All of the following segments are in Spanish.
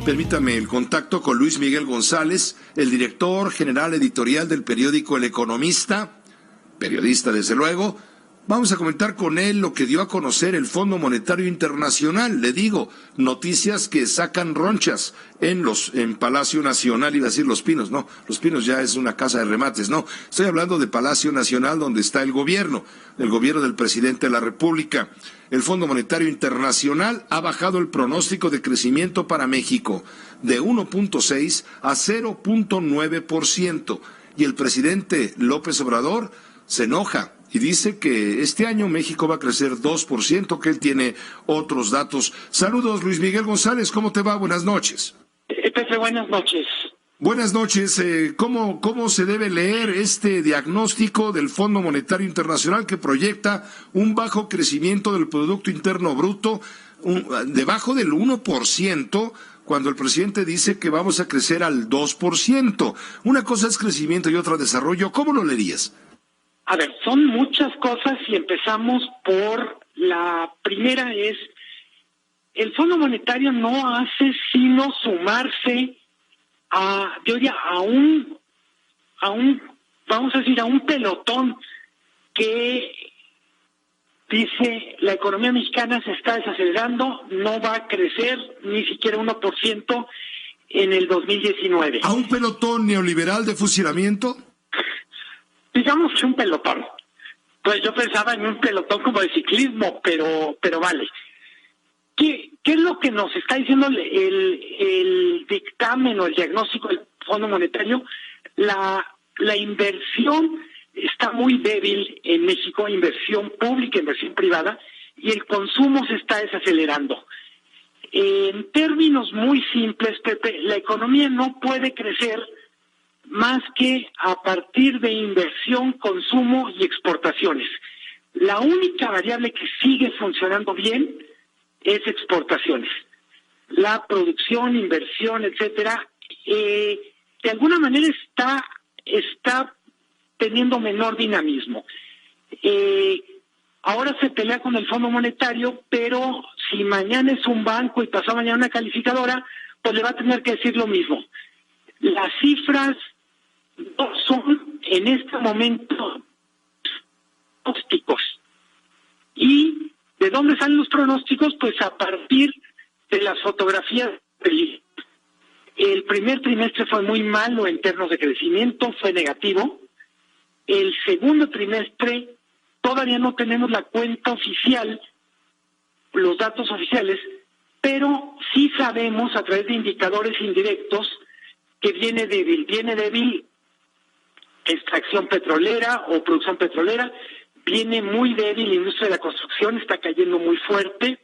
Permítame el contacto con Luis Miguel González, el director general editorial del periódico El Economista, periodista desde luego. Vamos a comentar con él lo que dio a conocer el Fondo Monetario Internacional. Le digo, noticias que sacan ronchas en Palacio Nacional, iba a decir Los Pinos, no, Los Pinos ya es una casa de remates, no. Estoy hablando de Palacio Nacional, donde está el gobierno del presidente de la República. El Fondo Monetario Internacional ha bajado el pronóstico de crecimiento para México de 1.6 a 0.9%. Y el presidente López Obrador se enoja y dice que este año México va a crecer 2%, que él tiene otros datos. Saludos, Luis Miguel González, ¿cómo te va? Buenas noches. Pepe, buenas noches. Buenas noches. ¿Cómo se debe leer este diagnóstico del Fondo Monetario Internacional que proyecta un bajo crecimiento del Producto Interno Bruto, debajo del 1%, cuando el presidente dice que vamos a crecer al 2%? Una cosa es crecimiento y otra desarrollo. ¿Cómo lo leerías? A ver, son muchas cosas y empezamos por la primera es, el Fondo Monetario no hace sino sumarse a un pelotón que dice la economía mexicana se está desacelerando, no va a crecer ni siquiera 1% en el 2019. ¿A un pelotón neoliberal de fusilamiento? Digamos que un pelotón. Pues yo pensaba en un pelotón como de ciclismo, pero vale. ¿Qué es lo que nos está diciendo el dictamen o el diagnóstico del Fondo Monetario? La inversión está muy débil en México, inversión pública, inversión privada, y el consumo se está desacelerando. En términos muy simples, Pepe, la economía no puede crecer más que a partir de inversión, consumo y exportaciones. La única variable que sigue funcionando bien es exportaciones. La producción, inversión, etcétera, de alguna manera está teniendo menor dinamismo. Ahora se pelea con el Fondo Monetario, pero si mañana es un banco y pasado mañana una calificadora, pues le va a tener que decir lo mismo. Las cifras no son en este momento pronósticos. ¿Y de dónde salen los pronósticos? Pues a partir de las fotografías. El primer trimestre fue muy malo en términos de crecimiento, fue negativo. El segundo trimestre todavía no tenemos la cuenta oficial, los datos oficiales, pero sí sabemos a través de indicadores indirectos que viene débil extracción petrolera o producción petrolera, viene muy débil la industria de la construcción, está cayendo muy fuerte,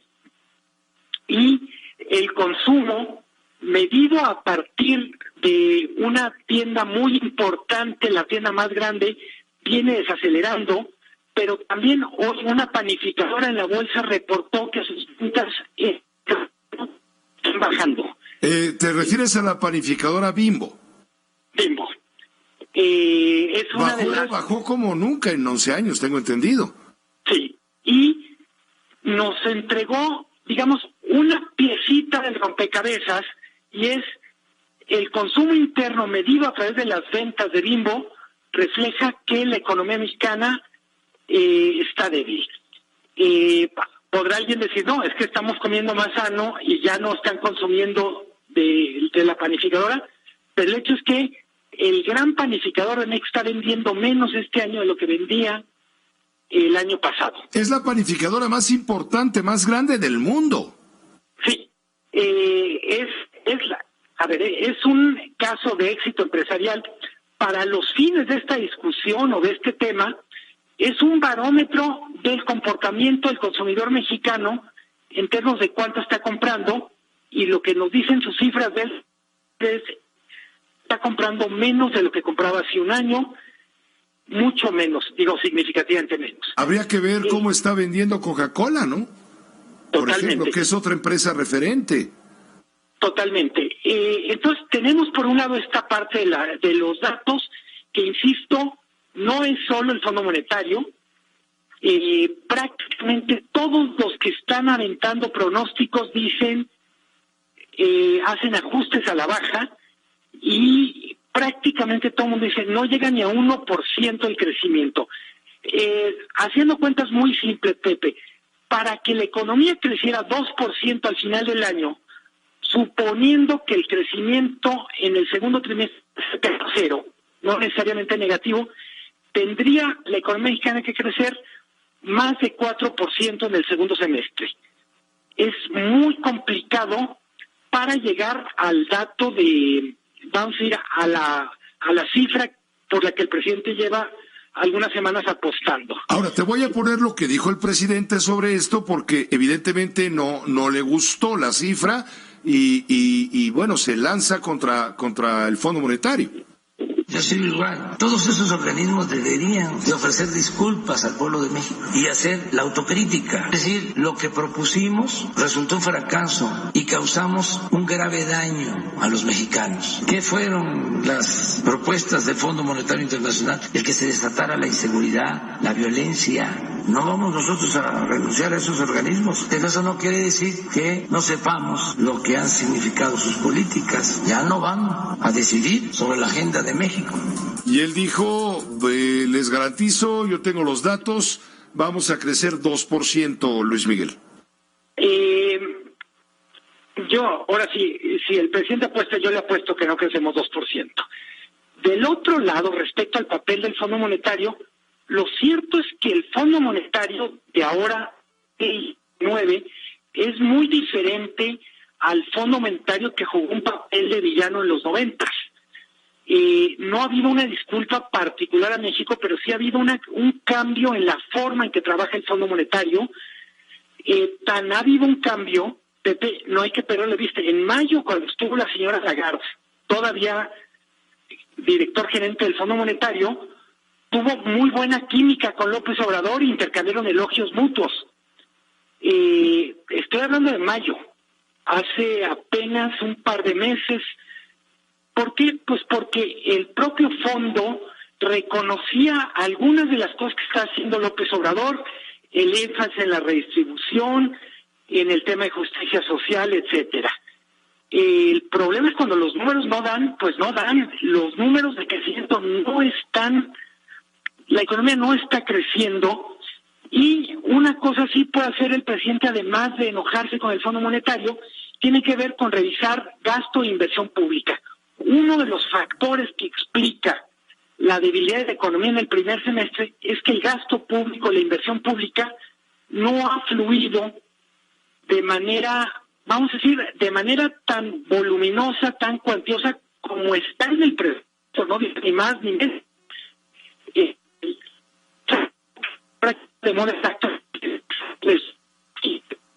y el consumo, medido a partir de una tienda muy importante, la tienda más grande, viene desacelerando, pero también hoy una panificadora en la bolsa reportó que sus ventas están bajando. ¿Te refieres a la panificadora Bimbo? Bimbo. Bajó como nunca en 11 años, tengo entendido. Sí, y nos entregó, digamos, una piecita del rompecabezas, y es el consumo interno medido a través de las ventas de Bimbo, refleja que la economía mexicana está débil. Podrá alguien decir, no, es que estamos comiendo más sano y ya no están consumiendo de la panificadora, pero el hecho es que el gran panificador de México está vendiendo menos este año de lo que vendía el año pasado. Es la panificadora más importante, más grande del mundo. Sí, es un caso de éxito empresarial. Para los fines de esta discusión o de este tema, es un barómetro del comportamiento del consumidor mexicano en términos de cuánto está comprando, y lo que nos dicen sus cifras es está comprando menos de lo que compraba hace un año, mucho menos, significativamente menos. Habría que ver cómo está vendiendo Coca-Cola, ¿no? Por ejemplo, que es otra empresa referente. Totalmente. Entonces, tenemos por un lado esta parte de los datos, que insisto, no es solo el Fondo Monetario. Prácticamente todos los que están aventando pronósticos dicen hacen ajustes a la baja y prácticamente todo el mundo dice no llega ni a 1% el crecimiento. Haciendo cuentas muy simples, Pepe, para que la economía creciera 2% al final del año, suponiendo que el crecimiento en el segundo trimestre sea cero, no necesariamente negativo, tendría la economía mexicana que crecer más de 4% en el segundo semestre. Es muy complicado para llegar al dato de, vamos a ir a la cifra por la que el presidente lleva algunas semanas apostando. Ahora, te voy a poner lo que dijo el presidente sobre esto, porque evidentemente no le gustó la cifra y bueno, se lanza contra el Fondo Monetario. Yo sigo igual. Todos esos organismos deberían de ofrecer disculpas al pueblo de México y hacer la autocrítica. Es decir, lo que propusimos resultó un fracaso y causamos un grave daño a los mexicanos. ¿Qué fueron las propuestas del Fondo Monetario Internacional? El que se desatara la inseguridad, la violencia. No vamos nosotros a renunciar a esos organismos. Pero eso no quiere decir que no sepamos lo que han significado sus políticas. Ya no van a decidir sobre la agenda de México. Y él dijo, les garantizo, yo tengo los datos, vamos a crecer 2%, Luis Miguel. Ahora sí, si el presidente apuesta, yo le apuesto que no crecemos 2%. Del otro lado, respecto al papel del Fondo Monetario, lo cierto es que el Fondo Monetario de ahora, el 9, es muy diferente al Fondo Monetario que jugó un papel de villano en los 90. No ha habido una disculpa particular a México, pero sí ha habido un cambio en la forma en que trabaja el Fondo Monetario. Ha habido un cambio, Pepe, no hay que perderle vista. En mayo, cuando estuvo la señora Lagarde, todavía director gerente del Fondo Monetario, tuvo muy buena química con López Obrador e intercambiaron elogios mutuos. Estoy hablando de mayo, hace apenas un par de meses. ¿Por qué? Pues porque el propio fondo reconocía algunas de las cosas que está haciendo López Obrador, el énfasis en la redistribución, en el tema de justicia social, etcétera. El problema es cuando los números no dan, pues no dan. Los números de crecimiento no están, la economía no está creciendo. Y una cosa sí puede hacer el presidente, además de enojarse con el Fondo Monetario, tiene que ver con revisar gasto e inversión pública. Uno de los factores que explica la debilidad de la economía en el primer semestre es que el gasto público, la inversión pública, no ha fluido de manera, vamos a decir, de manera tan voluminosa, tan cuantiosa como está en el presupuesto, no ni más ni menos. De modo exacto,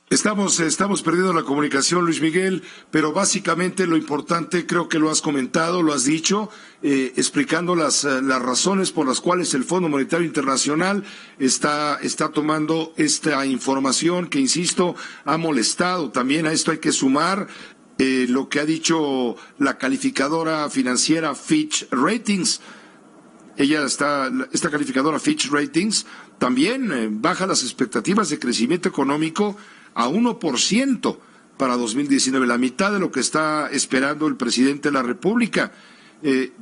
Estamos perdiendo la comunicación, Luis Miguel, pero básicamente lo importante, creo que lo has comentado, lo has dicho, explicando las razones por las cuales el Fondo Monetario Internacional está tomando esta información que, insisto, ha molestado. También a esto hay que sumar lo que ha dicho la calificadora financiera Fitch Ratings. Esta calificadora Fitch Ratings también baja las expectativas de crecimiento económico a 1% para 2019, la mitad de lo que está esperando el presidente de la República.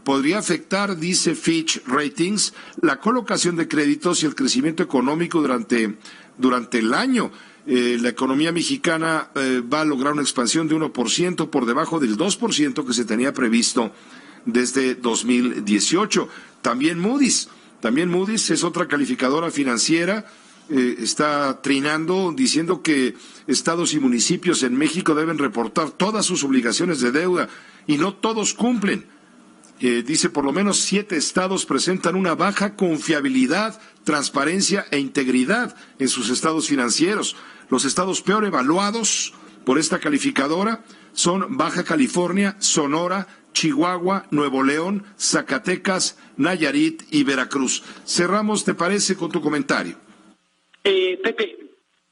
Podría afectar, dice Fitch Ratings, la colocación de créditos y el crecimiento económico durante el año. La economía mexicana va a lograr una expansión de 1% por debajo del 2% que se tenía previsto desde 2018. También Moody's es otra calificadora financiera, está trinando, diciendo que estados y municipios en México deben reportar todas sus obligaciones de deuda y no todos cumplen. Dice por lo menos 7 estados presentan una baja confiabilidad, transparencia e integridad en sus estados financieros. Los estados peor evaluados por esta calificadora son Baja California, Sonora, Chihuahua, Nuevo León, Zacatecas, Nayarit y Veracruz. Cerramos, ¿te parece, con tu comentario? Pepe,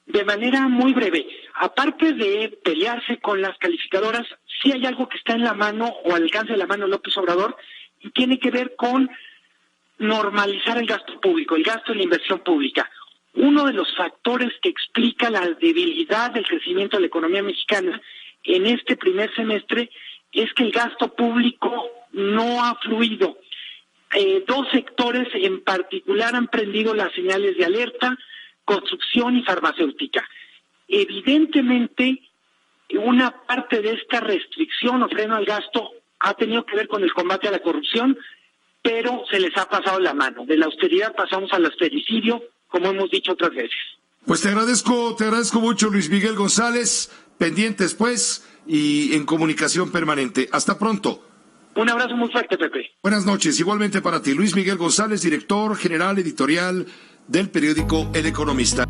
de manera muy breve, aparte de pelearse con las calificadoras, sí hay algo que está en la mano o al alcance de la mano de López Obrador y tiene que ver con normalizar el gasto público, el gasto en la inversión pública. Uno de los factores que explica la debilidad del crecimiento de la economía mexicana en este primer semestre es que el gasto público no ha fluido. Dos sectores en particular han prendido las señales de alerta: construcción y farmacéutica. Evidentemente, una parte de esta restricción o freno al gasto ha tenido que ver con el combate a la corrupción, pero se les ha pasado la mano. De la austeridad pasamos al austericidio, como hemos dicho otras veces. Pues te agradezco mucho, Luis Miguel González, pendientes pues y en comunicación permanente. Hasta pronto. Un abrazo muy fuerte, Pepe. Buenas noches, igualmente para ti. Luis Miguel González, director general editorial del periódico El Economista.